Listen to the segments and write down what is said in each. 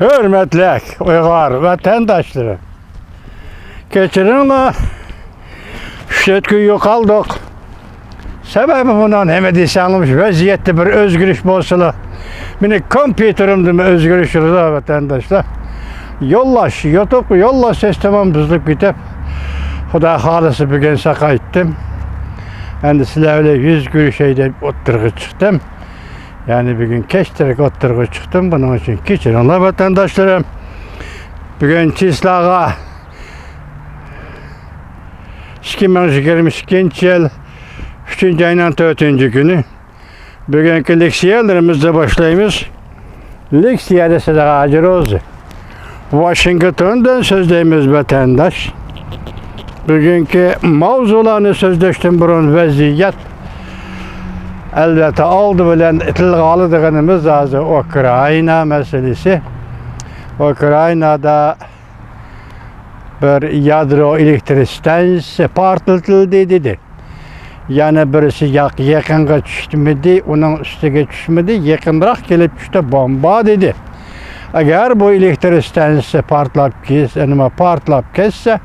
Hürmetli Uygar vatandaşları. Geçirinle şütku yok aldık. Sebebi bundan hem desanılmış vaziyette bir özgürlük bolsala. Meni kompüterimde özgürlük yurda vatandaşlar. Yollaş, YouTube yollaş sistemim buzluk bitip. Xuda halısı bugün saka ettim. Endi sizlerle 100 görüşeyde oturgu çıktım. Yani bugün keçtirek oturgu çıktım. Bunun için keçirinler vatandaşlarım. Bugün Çislağa 2022 yıl 3. ayının 4. günü. Bugünkü leksiyelerimizde başlayımız. Leksiyede size acır oldu. Washington'dan sözleyimiz vatandaş. Bugünkü mavzularını sözleştim burun vaziyet. Elbette aldı bilen itilgalı dığınımız lazım Ukrayna meselesi. Ukrayna'da bir yadro elektrik stansiyası partlatıldı dedi. Yani birisi yakınga düşmedi, onun üstüne düşmedi, yakındırak gelip düştü bomba dedi. Eğer bu elektrik stansiyası partlap kesse,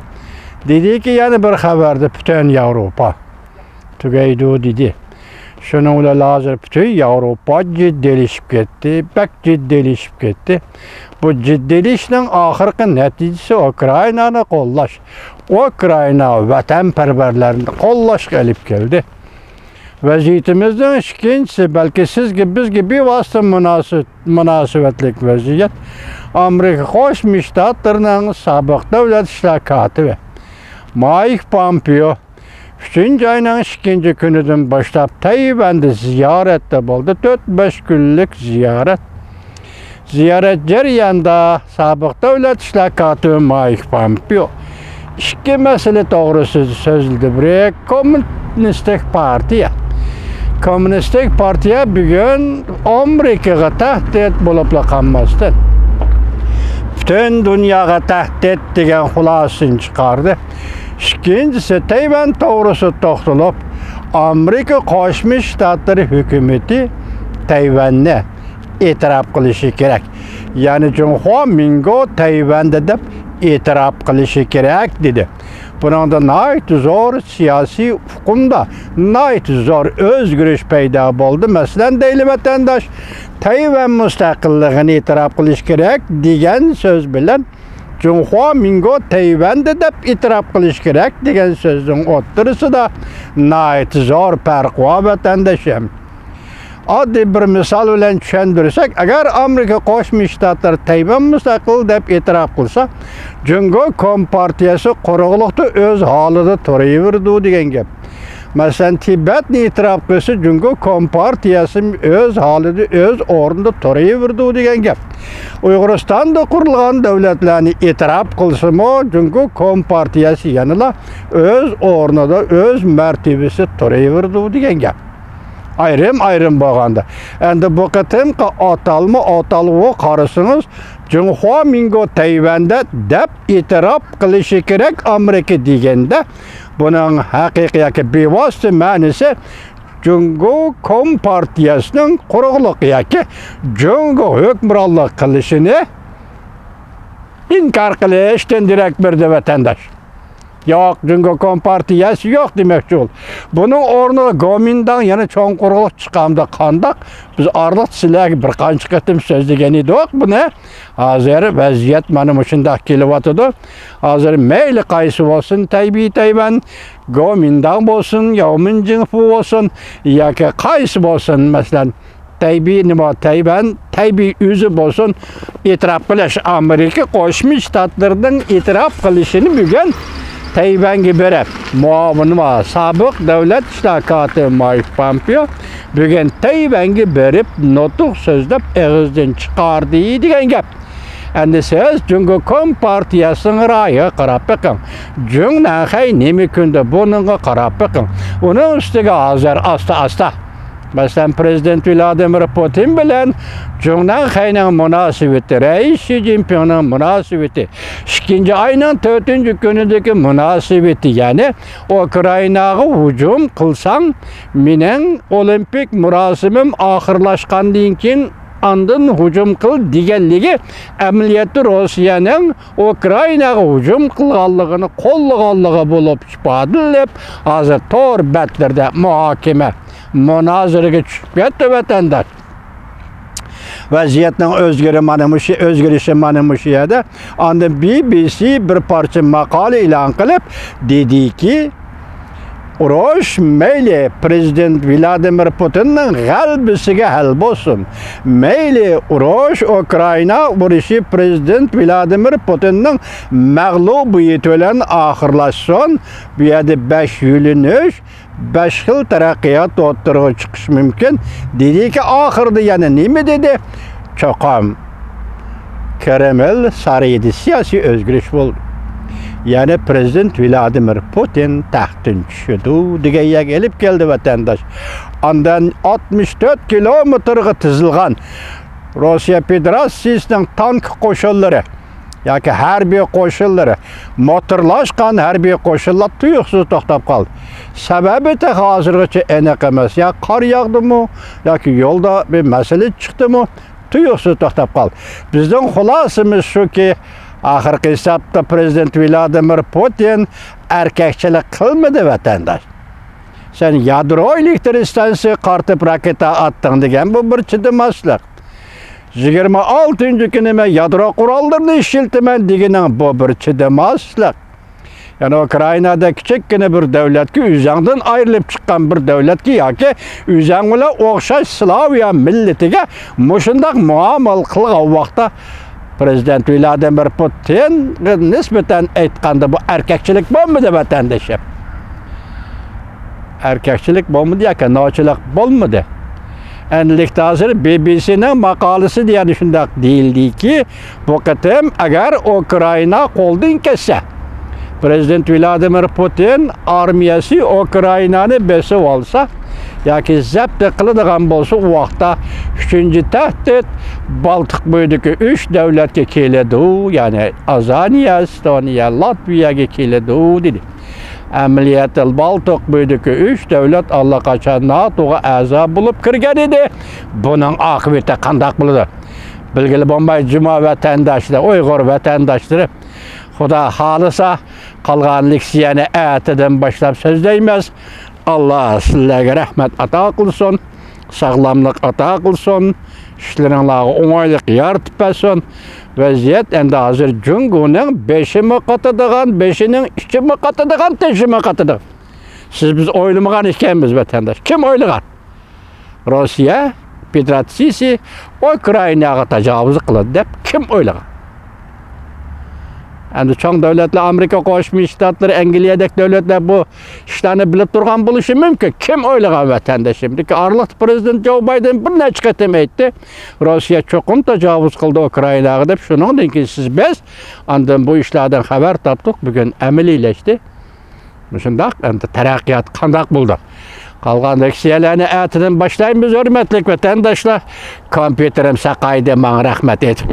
dedi ki yani bir haberde bütün Avrupa tügeydi dedi. Şununla lazım bütün Avrupa ciddileşip gitti, pek ciddileşip gitti. Bu ciddileşinin ahırkı neticesi Ukrayna'nı kollaş. Ukrayna vatanperverlerini kollaş gelip geldi. Vaziyetimizden ikincisi belki siz gibi biz gibi bir vasıta münasebetlik vaziyet. Amerika Koşmuş Ştatlarının sabık devlet işler katibi Mike Pompeo 3. ayının 2. günüden başlayıp Tayvan'da ziyarette buldu. 4-5 günlük ziyaret. Ziyaret ceryanında sabık devlet işler katibi Mike Pompeo iki mesele doğrusu sözüldü. Buraya Komünistik Partiya. Komünistik Partiya bugün Amerika'ya tehdit bulup kalmasın. Bütün dünyaya tehdit degen hulasını çıkardı. İkincisi Tayvan doğrusu toxtulup Amerika Koşmuş Ştatları hükümeti Tayvan'ı itiraf kılışı gerek. Yani Cumhur Mingo Tayvan'da dep itiraf kılışı gerek dedi. Bunun da nayet zor siyasi hukumda nayet zor özgürlük peyda oldu. Mesela değil vatandaş Tayvan müstakillığını itiraf kılışı gerek diyen söz bilen Cumhur Mingo Tayvan'da da itiraf kılışı gerek diyen sözün oturusu da nayet zor perkua vatandaşım. Adli bir misal ile düşündürsek, eğer Amerika Koşmuş Ştatları Tayvan müstakil dep itiraf kılsa, Cungo Kompartiyası kuruqluqda öz halıda turayıverdi degen gep. Mesela Tibet'ni itiraf kılsa, Cungo Kompartiyası öz halıda öz orunda turayıverdi degen gep. Uyguristan'da kurulgan devletlerini itiraf kılsa mı, Cungo Kompartiyası yanıla öz orunda öz mertebesi turayıverdi degen gep. Ayrım bağanda. Endi bu kıtımki atalı karısınız Cumhur Mingo Tayvan'da dep itiraf kılışı gerek Amerika degende bunun hakikiyaki bevasıta manisi Cungo Kompartiyasının kuruqluq yaki Cungo hükmranlık kılışını inkar kılıştan direkt bir vatandaş. Yok, Cungo Kompartiyası yok demekçi ol. Bunun ornuna Gomindan yani çoğun kuruluq çıqamda kandak. Biz arlıq silah bir qançı qıtım söz degeni yok bu ne? Hazır vaziyet benim içinde kelivatıdır. Hazır meyli qaysı olsun Tayvan, Gomindan olsun, Yaumin Jinfu olsun, ya ki qaysı olsun mesela Tayvan, üzü olsun itiraf kılış Amerika Koşmuş Ştatlarının itiraf kılışını bugün Tayvan'a berip muavini sabık devlet işler katibi Mike Pompeo bugün Tayvan'a berip notuk sözlep ağızdan çıkardı degen gep. Endi siz Cungo Kompartiyasının rayı qarap bakın. Cungo nemi kunde bununla qarap bakın. Onun üstüge hazır asta. Mesela Prezident Vladimir Putin bilen Cumhurbaşkanı Xay'nın münasebeti, Reis Xi Jinping'in münasebeti, 2. ayının 4. günündeki münasebeti yani Ukrayna'ya hücum kılsan menen olimpik murasimim ahırlaşkandan keyin andın hücum kıl deganligi amaliyotda Rossiyaning Ukrainaga hücum qilganligini qo'llaganligi bo'lib chiqadi. Hozir tor batlarda muhokama, munozaraga tushib ketdi vatandosh. Vaziyatning o'zgarishi mana shu yerda. Onda BBC bir parcha maqola e'lon qilib dediki, urush mayli prezident Vladimir Putinning g'alabasiga hal bo'lsin. Mayli urush Ukraina urushi prezident Vladimir Putinning mag'lubiyati bilan oxirlashsin. Bu yerda 5 yulinish 5 xil taraqqiyot o'tirg'i chiqish mumkin. Dediki, oxirida yana nima dedi? Cho'qim Kreml sarayida siyosiy o'zgarish bo'ldi. Yani prezident Vladimir Putin taxtdan tushdi degan gelib keldi vatandaş. Ondan 64 kilometrga tizilgan Rossiya Federatsiyasining tank qo'shinlari yoki harbiy qo'shinlari, motorlashgan harbiy qo'shinlar tuyuqsiz to'xtab qoldi. Sababi esa hozirgacha aniq emas. Ya qor yog'dimi yoki yo'lda bir masala chiqdimi, tuyuqsiz to'xtab qoldi. Bizning xulosamiz shuki, axirgi hisobda prezident Vladimir Putin erkakchilik qilmadi vatandosh. Sen yadro elektr stansiyasi qartib raketa attың degan bu bir chidamaslik. 26-kuni men yadro qurollarini ishiltaman deganing bu bir chidamaslik. Yani Ukrainada kichikkina bir davlatga o'zingdan ayrilib chiqqan bir davlatga yoki o'zing bilan o'xshash Slaviya millatiga mushundaq muomala qilgan vaqtda prezident Vladimir Putin nisbatan aytganda bu erkakchilik bo'lmadi vatandoshim. Erkakchilik bo'lmadi yoki nochilik bo'lmadi. Endilikda hozir BBC'ning maqolasi deyani shunday deyildiki, bu qatim agar Ukraina qo'ldan kelsa, prezident Vladimir Putin armiyasi Ukrainani besib olsa yoki zabt qiladigan bo'lsa, u vaqtda 3-tahdid Baltiq bo'yidagi 3 davlatga keladi, ya'ni Azaniya, Estoniya, Latviyaga keladi dedi. Amaliyotda Baltiq bo'yidagi 3 davlat allaqachon NATOga a'zo bo'lib kirgan edi. Buning oqibati qanday bo'ladi? Bilgili bo'lmay juma vatandoshlar, Uyg'ur vatandoshlar, Xudo xolisa qolgan leksiyani atidan boshlab so'zlaymiz. Allah sizlarga rahmat ato qilsin, sog'lomlik ato qilsin, ishlaringizga o'ng'aylik yaratib bersin. Vaziyat endi hozir Jungoning 5'imi qatadigan, 5'ning 2'mi qatadigan, 3'imi qatadigan. Siz biz o'ylamagan ekanmiz vatandosh. Kim o'ylagan? Rossiya Federatsiyasi Ukrainaga tajovuz qiladi deb kim o'ylagan? Endi cho'ng davlatlar, Amerika Qo'shma Shtatlari, Angliyadagi davlatlar bu ishlarni bilib turgan bo'lishi mumkin. Kim o'ylagan vatandoshim? Arliq prezident Joe Biden bir necha qatim aytdi, Rossiya cho'qim tajovuz qildi Ukrainaga deb. Shuningdan keyin siz biz ondan bu ishlardan xabar topdik, bugun amaliylashdi. Shundaq endi taraqqiyot qanday bo'ldi? Qolgan leksiyalarni atidan boshlaymiz, hurmatli vatandoshlar. Kompyuterim saqaydi, menga rahmat aytib.